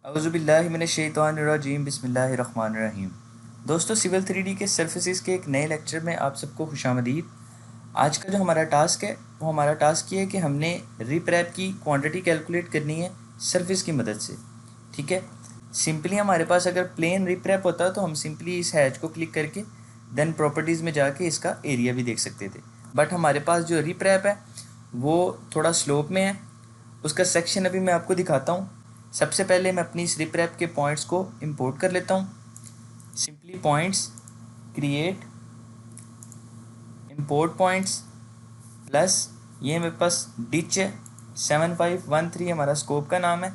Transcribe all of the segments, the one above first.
औज़ुबिल्लाहिमिनश्शैतानिर्रजीम बिस्मिल्लाहिर्रहमानिर्रहीम। दोस्तों, civil 3D के सर्फेसिस के एक नए लेक्चर में आप सबको खुशामदीद। आज का जो हमारा टास्क है वो हमारा टास्क ये है कि हमने रिप्रैप की क्वांटिटी कैलकुलेट करनी है सरफेस की मदद से। ठीक है, सिंपली हमारे पास अगर प्लेन रिप्रैप होता तो हम सिंपली इस हैच को क्लिक करके देन प्रॉपर्टीज़ में जाके इसका एरिया भी देख सकते थे। बट हमारे पास जो रिप्रैप है वो थोड़ा स्लोप में है। उसका सेक्शन अभी मैं आपको दिखाता हूँ। सबसे पहले मैं अपनी इस रिप्रैप के पॉइंट्स को इंपोर्ट कर लेता हूँ। Simply points create import points plus ये मेरे पास डिच है 7513 हमारा स्कोप का नाम है।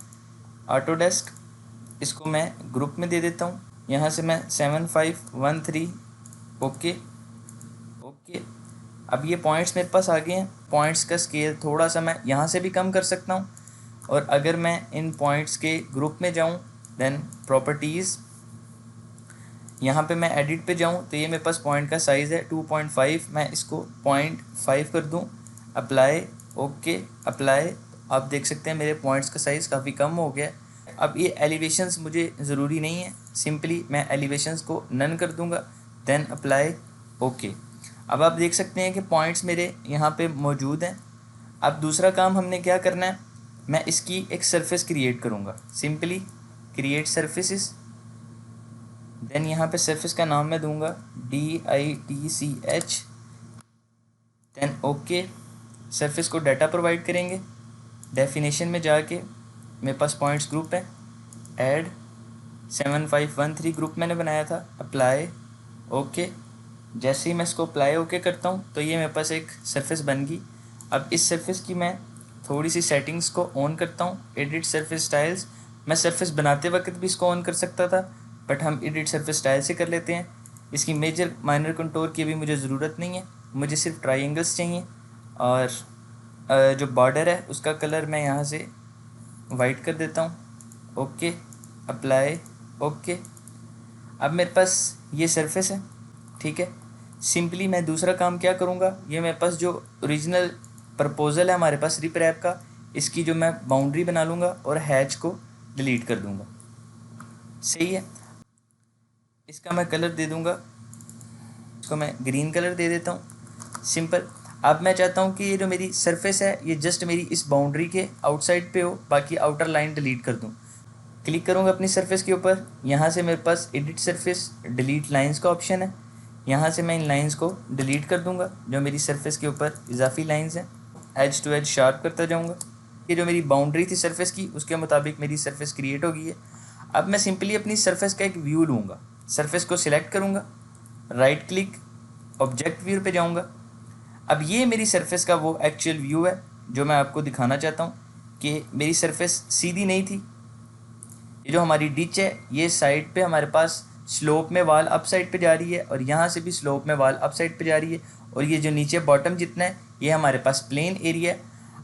ऑटोडेस्क इसको मैं ग्रुप में दे देता हूँ। यहाँ से मैं 7513 ओके ओके। अब ये पॉइंट्स मेरे पास आ गए हैं। पॉइंट्स का स्केल थोड़ा सा मैं यहाँ से भी कम कर सकता हूँ। और अगर मैं इन पॉइंट्स के ग्रुप में जाऊँ देन प्रॉपर्टीज़, यहाँ पे मैं एडिट पे जाऊँ तो ये मेरे पास पॉइंट का साइज़ है 2.5। मैं इसको 0.5 कर दूँ। Apply okay apply. आप देख सकते हैं मेरे पॉइंट्स का साइज़ काफ़ी कम हो गया। अब ये एलिवेशंस मुझे ज़रूरी नहीं है, सिंपली मैं एलिवेशंस को नन कर दूँगा देन अप्लाई ओके। अब आप देख सकते हैं कि पॉइंट्स मेरे यहाँ पे मौजूद हैं। अब दूसरा काम हमने क्या करना है, मैं इसकी एक सरफेस क्रिएट करूँगा। सिंपली क्रिएट सरफेसिस, देन यहाँ पे सरफेस का नाम मैं दूंगा DITCH, देन ओके। सरफेस को डाटा प्रोवाइड करेंगे। डेफिनेशन में जाके मेरे पास पॉइंट्स ग्रुप है, ऐड 7513 ग्रुप मैंने बनाया था। Apply okay. जैसे ही मैं इसको अप्लाई ओके करता हूँ तो ये मेरे पास एक सरफेस बन गई। अब इस सरफेस की मैं थोड़ी सी सेटिंग्स को ऑन करता हूँ। एडिट सरफेस स्टाइल्स, मैं सरफेस बनाते वक्त भी इसको ऑन कर सकता था बट हम एडिट सरफेस स्टाइल से कर लेते हैं। इसकी मेजर माइनर कंटूर की भी मुझे ज़रूरत नहीं है, मुझे सिर्फ ट्राइंगल्स चाहिए। और जो बॉर्डर है उसका कलर मैं यहाँ से वाइट कर देता हूँ। Okay apply okay. अब मेरे पास ये सरफेस है। ठीक है, सिंपली मैं दूसरा काम क्या करूँगा, ये मेरे पास जो ओरिजिनल प्रपोज़ल है हमारे पास रिप्रैप का, इसकी जो मैं बाउंड्री बना लूँगा और हैच को डिलीट कर दूँगा। सही है, इसका मैं कलर दे दूँगा, इसको मैं ग्रीन कलर दे देता हूँ। सिंपल। अब मैं चाहता हूँ कि ये जो मेरी सरफेस है ये जस्ट मेरी इस बाउंड्री के आउटसाइड पे हो, बाकी आउटर लाइन डिलीट कर दूँ। क्लिक करूँगा अपनी सरफेस के ऊपर, यहाँ से मेरे पास एडिट सरफेस डिलीट लाइंस का ऑप्शन है। यहाँ से मैं इन लाइंस को डिलीट कर दूँगा जो मेरी सरफेस के ऊपर इजाफी लाइंस हैं। एज टू एज शार्प करता जाऊँगा। ये जो मेरी बाउंड्री थी सरफेस की उसके मुताबिक मेरी सरफेस क्रिएट हो गई है। अब मैं सिंपली अपनी सरफेस का एक व्यू लूँगा। सरफेस को सिलेक्ट करूँगा, राइट क्लिक, ऑब्जेक्ट व्यू पे जाऊँगा। अब ये मेरी सरफेस का वो एक्चुअल व्यू है जो मैं आपको दिखाना चाहता हूँ कि मेरी सरफेस सीधी नहीं थी। ये जो हमारी डिच है ये साइड पे हमारे पास स्लोप में वाल अप साइड पे जा रही है और यहाँ से भी स्लोप में वाल अप साइड पे जा रही है। और ये जो नीचे बॉटम जितना है ये हमारे पास प्लेन एरिया है।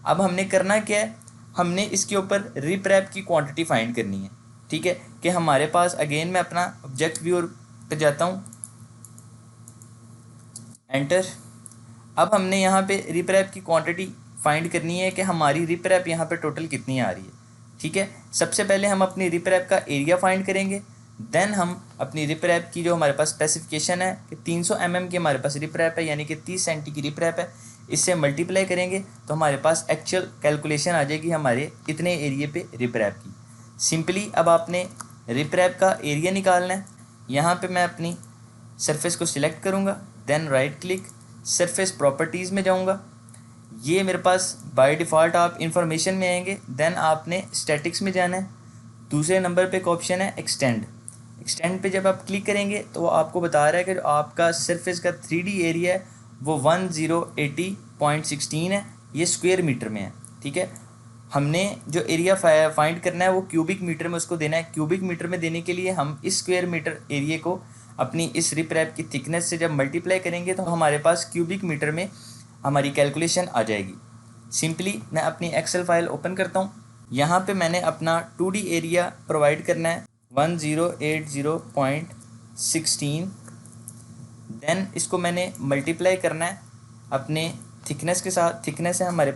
अब हमने करना क्या है, हमने इसके ऊपर रिप्रैप की क्वांटिटी फाइंड करनी है। ठीक है, कि हमारे पास अगेन मैं अपना ऑब्जेक्ट व्यू पे जाता हूँ, एंटर। अब हमने यहाँ पे रिप्रैप की क्वांटिटी फाइंड करनी है कि हमारी रिप्रैप यहाँ पे टोटल कितनी आ रही है। ठीक है, सबसे पहले हम अपनी रिप्रैप का एरिया फाइंड करेंगे, देन हम अपनी रिप्रैप की जो हमारे पास स्पेसिफिकेशन है कि 300 mm की हमारे पास रिप्रैप है, यानी कि 30 सेंटी की रिप्रैप है, इससे मल्टीप्लाई करेंगे तो हमारे पास एक्चुअल कैलकुलेशन आ जाएगी हमारे इतने एरिए पे रिप्रैप की। सिंपली अब आपने रिप्रैप का एरिया निकालना है। यहाँ पे मैं अपनी सरफेस को सिलेक्ट करूँगा, then right click, surface properties में जाऊँगा। ये मेरे पास बाय डिफ़ॉल्ट आप इंफॉर्मेशन में आएंगे, देन आपने स्टैटिक्स में जाना है। दूसरे नंबर पे एक ऑप्शन है एक्सटेंड। एक्सटेंड पे जब आप क्लिक करेंगे तो वो आपको बता रहा है कि जो आपका सरफेस का 3D एरिया है वो 1080.16 है, ये स्क्वायर मीटर में है। ठीक है, हमने जो एरिया फाइंड करना है वो क्यूबिक मीटर में उसको देना है। क्यूबिक मीटर में देने के लिए हम इस स्क्वायर मीटर एरिया को अपनी इस रिप्रैप की थिकनेस से जब मल्टीप्लाई करेंगे तो हमारे पास क्यूबिक मीटर में हमारी कैलकुलेशन आ जाएगी। सिंपली मैं अपनी एक्सेल फाइल ओपन करता हूँ। यहाँ पे मैंने अपना 2D एरिया प्रोवाइड करना है 1080.16, देन इसको मैंने मल्टीप्लाई करना है अपने थिकनेस के साथ। थिकनेस है हमारे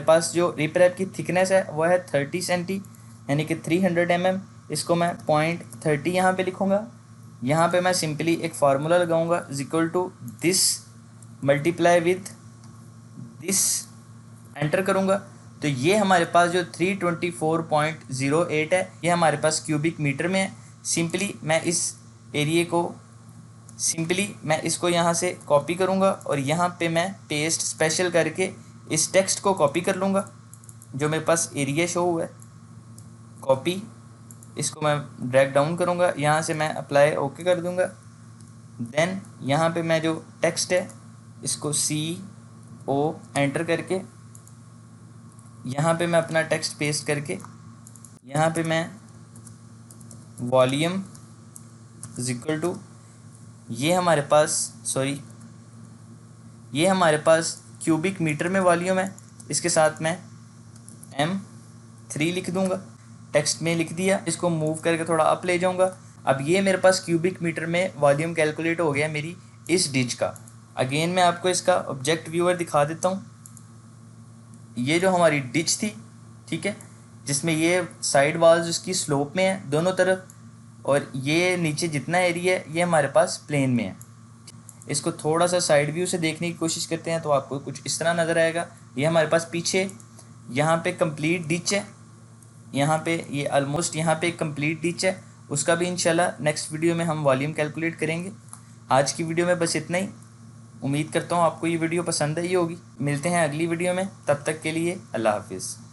पास जो रिप्रैप की थिकनेस है वो है 30 सेंटी, यानी कि 300 mm, इसको मैं 0.30 यहाँ पे लिखूँगा। यहाँ पे मैं सिंपली एक फार्मूला लगाऊंगा is equal to this multiply with this, enter करूँगा। तो ये हमारे पास जो 324.08 है ये हमारे पास क्यूबिक मीटर में है। सिंपली मैं इस एरिए को यहाँ से कॉपी करूँगा और यहाँ पे मैं पेस्ट स्पेशल करके इस टेक्स्ट को कॉपी कर लूँगा जो मेरे पास एरिया शो हुआ है। कॉपी, इसको मैं ड्रैग डाउन करूँगा, यहाँ से मैं अप्लाई ओके कर दूँगा। देन यहाँ पे मैं जो टेक्स्ट है इसको CO एंटर करके यहाँ पे मैं अपना टेक्स्ट पेस्ट करके यहाँ पे मैं वॉल्यूम इज इक्वल टू ये हमारे पास क्यूबिक मीटर में वॉल्यूम है, इसके साथ मैं M3 लिख दूंगा। टेक्स्ट में लिख दिया, इसको मूव करके थोड़ा अप ले जाऊंगा। अब ये मेरे पास क्यूबिक मीटर में वॉल्यूम कैलकुलेट हो गया मेरी इस डिच का। अगेन मैं आपको इसका ऑब्जेक्ट व्यूअर दिखा देता हूँ। ये जो हमारी डिच थी, ठीक है, जिसमें ये साइड वॉल्स उसकी स्लोप में है दोनों तरफ, और ये नीचे जितना एरिया है ये हमारे पास प्लेन में है। इसको थोड़ा सा साइड व्यू से देखने की कोशिश करते हैं तो आपको कुछ इस तरह नज़र आएगा। ये हमारे पास पीछे यहाँ पे कंप्लीट डिच है, यहाँ पे ये ऑलमोस्ट यहाँ पे एक कंप्लीट डिच है, उसका भी इंशाल्लाह नेक्स्ट वीडियो में हम वॉल्यूम कैलकुलेट करेंगे। आज की वीडियो में बस इतना ही। उम्मीद करता हूँ आपको ये वीडियो पसंद आई होगी। मिलते हैं अगली वीडियो में, तब तक के लिए अल्लाह हाफिज़।